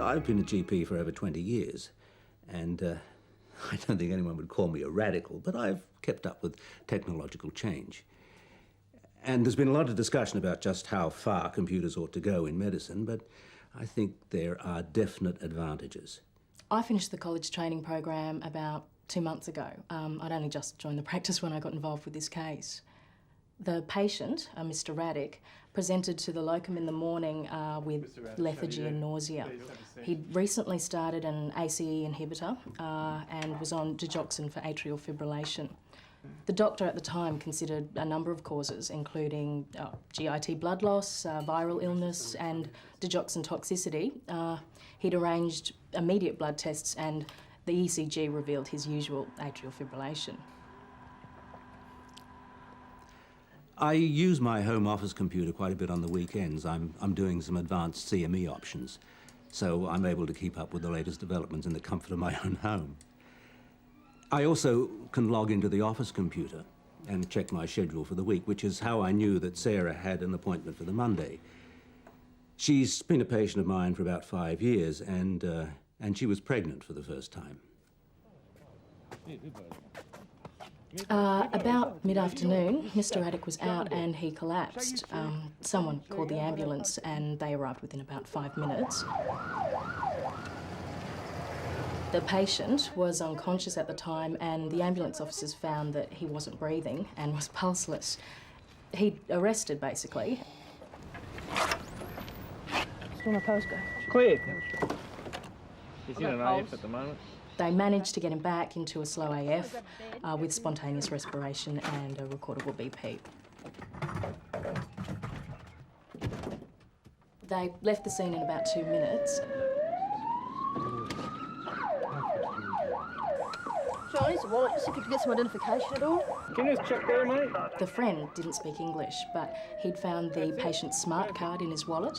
I've been a GP for over 20 years, and I don't think anyone would call me a radical, but I've kept up with technological change. And there's been a lot of discussion about just how far computers ought to go in medicine, but I think there are definite advantages. I finished the college training program about 2 months ago. I'd only just joined the practice when I got involved with this case. The patient, Mr. Raddick, presented to the locum in the morning with lethargy and nausea. He'd recently started an ACE inhibitor and was on digoxin for atrial fibrillation. The doctor at the time considered a number of causes, including GIT blood loss, viral illness and digoxin toxicity. He'd arranged immediate blood tests and the ECG revealed his usual atrial fibrillation. I use my home office computer quite a bit on the weekends. I'm doing some advanced CME options, so I'm able to keep up with the latest developments in the comfort of my own home. I also can log into the office computer and check my schedule for the week, which is how I knew that Sarah had an appointment for the Monday. She's been a patient of mine for about 5 years, and she was pregnant for the first time. About mid-afternoon, Mr. Raddick was out and he collapsed. Someone called the ambulance and they arrived within about 5 minutes. The patient was unconscious at the time and the ambulance officers found that he wasn't breathing and was pulseless. He'd arrested, basically. On a postcode. Clear. He's in an AF at the moment. They managed to get him back into a slow AF with spontaneous respiration and a recordable BP. They left the scene in about 2 minutes. John, here's a wallet, just if you could get some identification at all. Can you just check there, mate? The friend didn't speak English, but he'd found the patient's smart card in his wallet.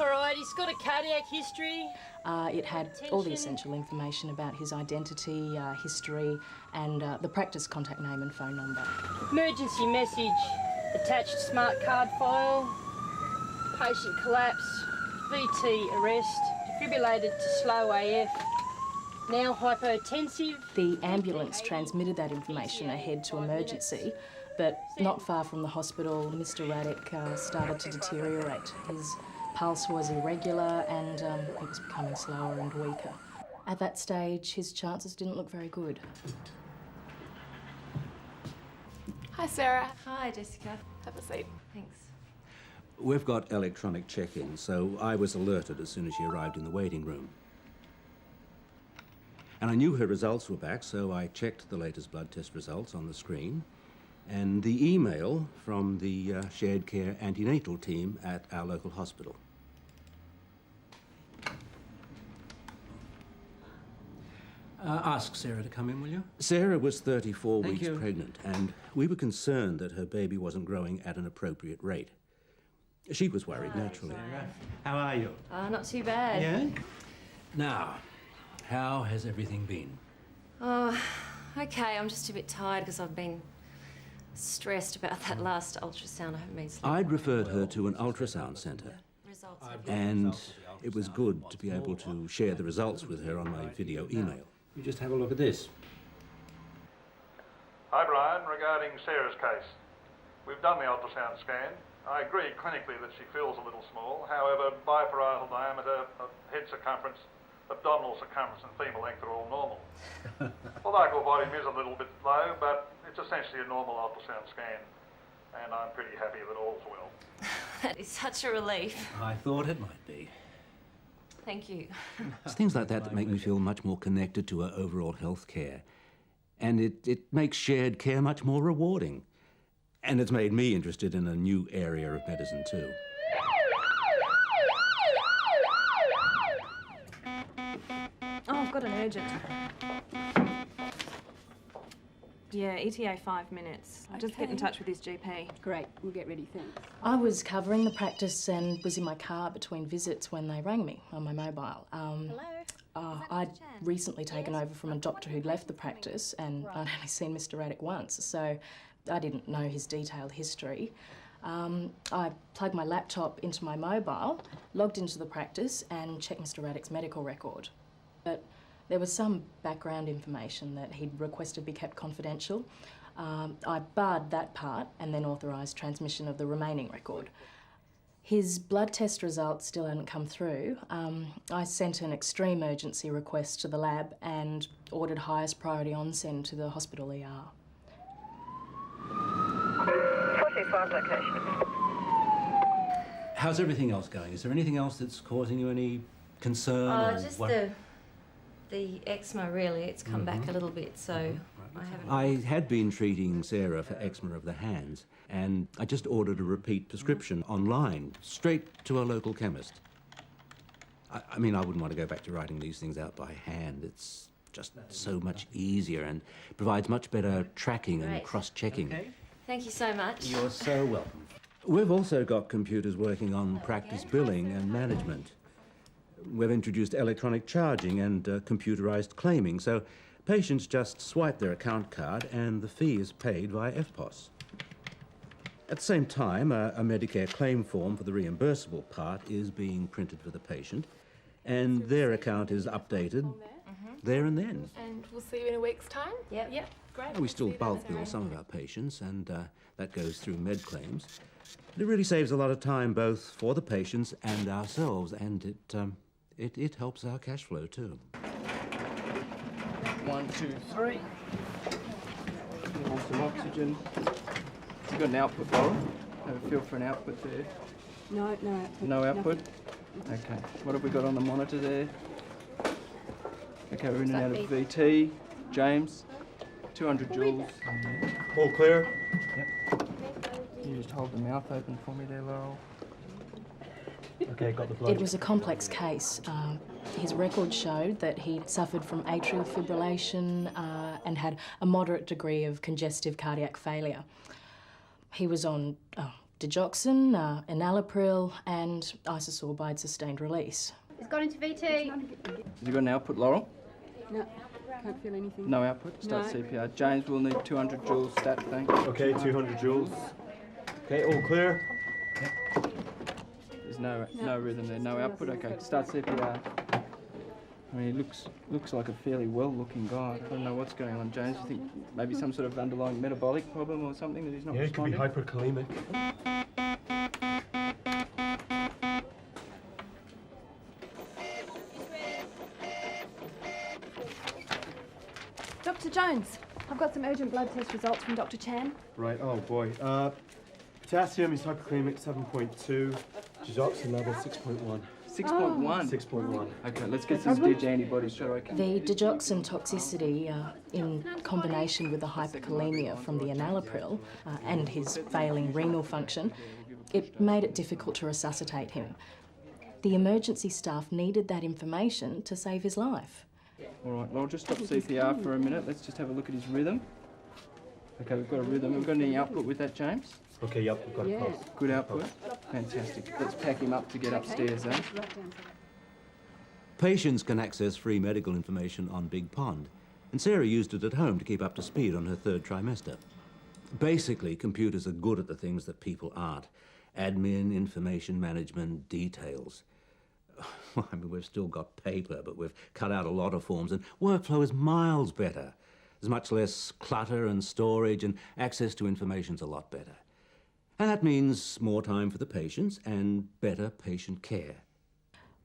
All right, he's got a cardiac history. It had all the essential information about his identity, history, and the practice contact name and phone number. Emergency message. Attached smart card file. Patient collapse. VT arrest. Defibrillated to slow AF. Now hypotensive. The ambulance transmitted that information ahead to emergency, but not far from the hospital, Mr. Raddick started to deteriorate. His pulse was irregular and he was becoming slower and weaker. At that stage, his chances didn't look very good. Hi, Sarah. Hi, Jessica. Have a seat. Thanks. We've got electronic check-in, so I was alerted as soon as she arrived in the waiting room. And I knew her results were back, so I checked the latest blood test results on the screen and the email from the shared care antenatal team at our local hospital. Ask Sarah to come in, will you? Sarah was 34 weeks pregnant, and we were concerned that her baby wasn't growing at an appropriate rate. She was worried, naturally. Sarah. How are you? Not too bad. Yeah? Now, how has everything been? Okay, I'm just a bit tired because I've been stressed about that last ultrasound. I haven't been sleeping. I'd referred her to an ultrasound centre, and it was good to be able to share the results with her on my video email. You just have a look at this. Hi, Brian. Regarding Sarah's case, we've done the ultrasound scan. I agree clinically that she feels a little small. However, biparietal diameter, head circumference, abdominal circumference and femur length are all normal. The local volume is a little bit low, but it's essentially a normal ultrasound scan, and I'm pretty happy that all's well. That is such a relief. I thought it might be. Thank you. It's things like that that make me feel much more connected to her overall health care. And it makes shared care much more rewarding. And it's made me interested in a new area of medicine too. Oh, I've got an urgent. Yeah, ETA 5 minutes. I'll just get in touch with his GP. Great, we'll get ready, thanks. I was covering the practice and was in my car between visits when they rang me on my mobile. Hello? I'd recently taken over from a doctor who'd left the practice and I'd only seen Mr. Raddick once, so I didn't know his detailed history. I plugged my laptop into my mobile, logged into the practice and checked Mr Raddick's medical record. But there was some background information that he'd requested be kept confidential. I barred that part and then authorised transmission of the remaining record. His blood test results still hadn't come through. I sent an extreme urgency request to the lab and ordered highest priority on-send to the hospital ER. 45 location. How's everything else going? Is there anything else that's causing you any concern? Oh, just the eczema, really. It's come back a little bit, so I haven't... I had been treating Sarah for eczema of the hands, and I just ordered a repeat prescription online, straight to a local chemist. I mean, I wouldn't want to go back to writing these things out by hand. It's just so much easier and provides much better tracking and cross-checking. Okay. Thank you so much. You're so welcome. We've also got computers working on practice billing and management. We've introduced electronic charging and computerised claiming, so patients just swipe their account card and the fee is paid via FPOS. At the same time, a Medicare claim form for the reimbursable part is being printed for the patient, and their account is updated there and then. And we'll see you in a week's time? Yep. Yep, great. We still bulk bill some of our patients, and that goes through med claims. It really saves a lot of time both for the patients and ourselves, and it helps our cash flow too. 1, 2, 3. Some oxygen. You've got an output, Laura. Have a feel for an output there. No output. No output? Okay. What have we got on the monitor there? Okay, we're in and out of VT. James, 200 joules. All clear? Yep. You just hold the mouth open for me there, Laurel. Okay, got the blood. It was a complex case. His record showed that he'd suffered from atrial fibrillation and had a moderate degree of congestive cardiac failure. He was on digoxin, enalapril and isosorbide sustained release. It's gone into VT. Have you got an output, Laurel? No, can't feel anything. No output? Start CPR. James will need 200 joules stat, thanks. Okay, 200 joules. Okay, all clear? Yep. There's no rhythm there, no output. Okay, start CPR. I mean, he looks like a fairly well-looking guy. I don't know what's going on, James. You think maybe some sort of underlying metabolic problem or something that he's not responding? Yeah, it could be hyperkalemic. Dr. Jones, I've got some urgent blood test results from Dr. Chan. Right, oh boy. Potassium is hyperkalemic 7.2, digoxin level 6.1. 6.1? 6.1. Okay, let's get some dig antibodies, shall I? The digoxin toxicity, in combination with the hyperkalemia from the enalapril and his failing renal function, it made it difficult to resuscitate him. The emergency staff needed that information to save his life. All right, Laura, just stop CPR for a minute. Let's just have a look at his rhythm. Okay, we've got a rhythm. We've got any output with that, James? Okay, yep, we've got a pulse. Good output. Fantastic. Let's pack him up to get upstairs, eh? Patients can access free medical information on Big Pond, and Sarah used it at home to keep up to speed on her third trimester. Basically, computers are good at the things that people aren't. Admin, information management, details. I mean, we've still got paper, but we've cut out a lot of forms, and workflow is miles better. There's much less clutter and storage, and access to information's a lot better. And that means more time for the patients and better patient care.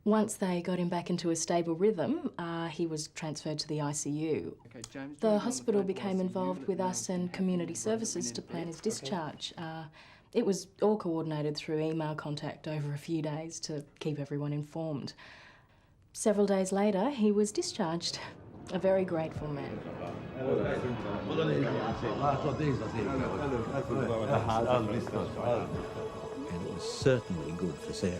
Once they got him back into a stable rhythm, he was transferred to the ICU. Okay, James, The hospital became involved with us and community services to plan his discharge. It was all coordinated through email contact over a few days to keep everyone informed. Several days later, he was discharged. A very grateful man. And it was certainly good for Sarah.